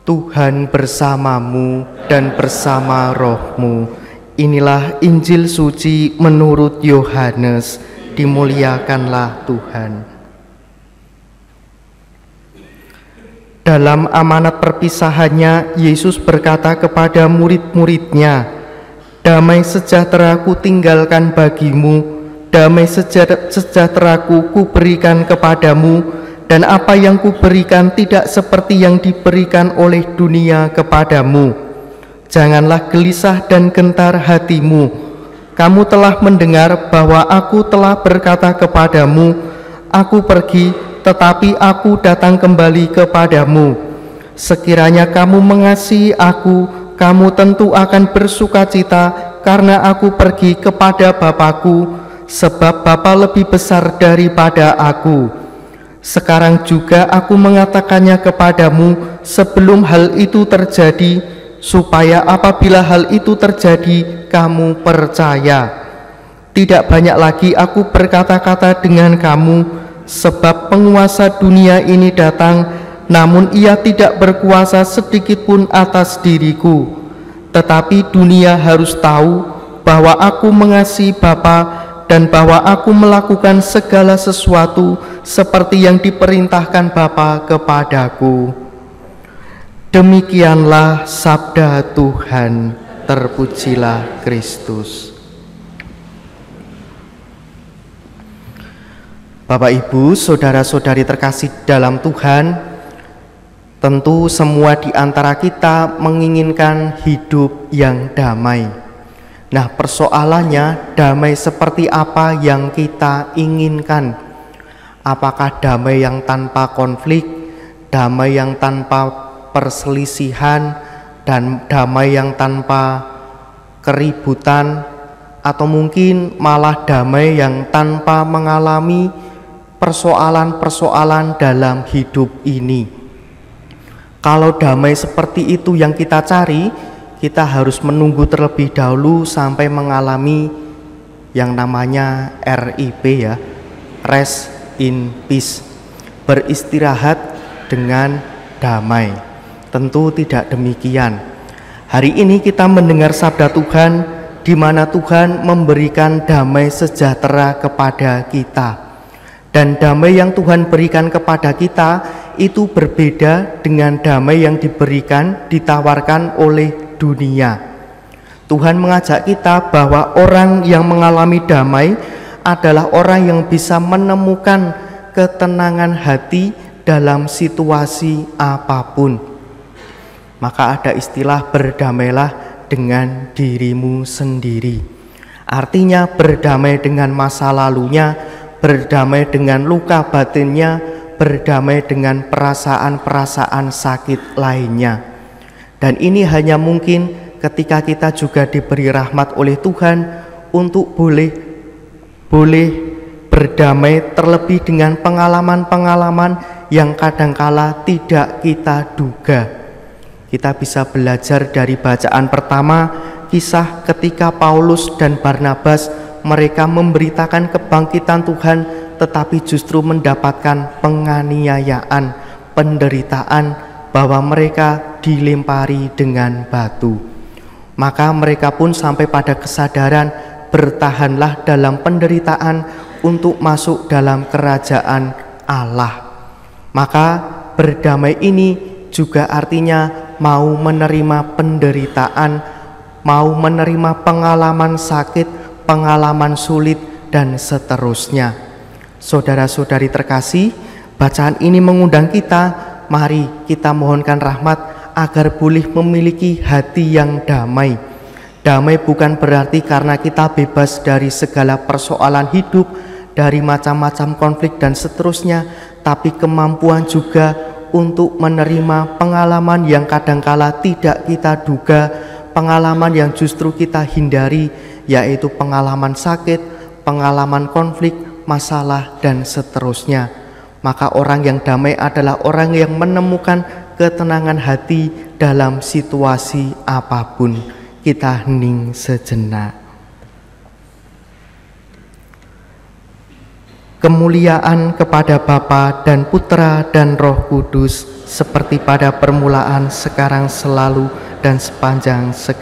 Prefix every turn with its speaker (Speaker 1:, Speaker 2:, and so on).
Speaker 1: Tuhan bersamamu dan bersama rohmu. Inilah Injil suci menurut Yohanes. Dimuliakanlah Tuhan. Dalam amanat perpisahannya, Yesus berkata kepada murid-muridnya, "Damai sejahtera-Ku tinggalkan bagimu, damai sejahtera-Ku kuberikan kepadamu, dan apa yang kuberikan tidak seperti yang diberikan oleh dunia kepadamu. Janganlah gelisah dan gentar hatimu. Kamu telah mendengar bahwa Aku telah berkata kepadamu, Aku pergi, tetapi Aku datang kembali kepadamu. Sekiranya kamu mengasihi Aku, kamu tentu akan bersukacita karena Aku pergi kepada Bapa-Ku, sebab Bapa lebih besar daripada Aku. Sekarang juga Aku mengatakannya kepadamu sebelum hal itu terjadi, supaya apabila hal itu terjadi, kamu percaya. Tidak banyak lagi Aku berkata-kata dengan kamu, sebab penguasa dunia ini datang, namun ia tidak berkuasa sedikitpun atas diriku. Tetapi dunia harus tahu bahwa Aku mengasihi Bapa, dan bahwa Aku melakukan segala sesuatu seperti yang diperintahkan Bapa kepadaku." Demikianlah sabda Tuhan. Terpujilah Kristus. Bapak, Ibu, saudara-saudari terkasih dalam Tuhan, tentu semua di antara kita menginginkan hidup yang damai. Nah, persoalannya, damai seperti apa yang kita inginkan? Apakah damai yang tanpa konflik, damai yang tanpa perselisihan, dan damai yang tanpa keributan, atau mungkin malah damai yang tanpa mengalami persoalan-persoalan dalam hidup ini? Kalau damai seperti itu yang kita cari, kita harus menunggu terlebih dahulu sampai mengalami yang namanya RIP, ya, rest in peace, beristirahat dengan damai. Tentu tidak demikian. Hari ini kita mendengar sabda Tuhan, di mana Tuhan memberikan damai sejahtera kepada kita. Dan damai yang Tuhan berikan kepada kita itu berbeda dengan damai yang ditawarkan oleh dunia. Tuhan mengajak kita bahwa orang yang mengalami damai adalah orang yang bisa menemukan ketenangan hati dalam situasi apapun. Maka ada istilah berdamailah dengan dirimu sendiri. Artinya berdamai dengan masa lalunya, berdamai dengan luka batinnya, berdamai dengan perasaan-perasaan sakit lainnya. Dan ini hanya mungkin ketika kita juga diberi rahmat oleh Tuhan untuk boleh berdamai terlebih dengan pengalaman-pengalaman yang kadangkala tidak kita duga. Kita bisa belajar dari bacaan pertama, kisah ketika Paulus dan Barnabas mereka memberitakan kebangkitan Tuhan, tetapi justru mendapatkan penganiayaan, penderitaan, bahwa mereka dilempari dengan batu. Maka mereka pun sampai pada kesadaran, bertahanlah dalam penderitaan untuk masuk dalam kerajaan Allah. Maka berdamai ini juga artinya mau menerima penderitaan, mau menerima pengalaman sakit, pengalaman sulit, dan seterusnya. Saudara-saudari terkasih, bacaan ini mengundang kita, mari kita mohonkan rahmat agar boleh memiliki hati yang damai. Damai bukan berarti karena kita bebas dari segala persoalan hidup, dari macam-macam konflik dan seterusnya, tapi kemampuan juga untuk menerima pengalaman yang kadangkala tidak kita duga, pengalaman yang justru kita hindari, yaitu pengalaman sakit, pengalaman konflik, masalah, dan seterusnya. Maka orang yang damai adalah orang yang menemukan ketenangan hati dalam situasi apapun. Kita hening sejenak. kemuliaan kepada Bapa dan Putra dan Roh Kudus, seperti pada permulaan, sekarang, selalu, dan sepanjang segala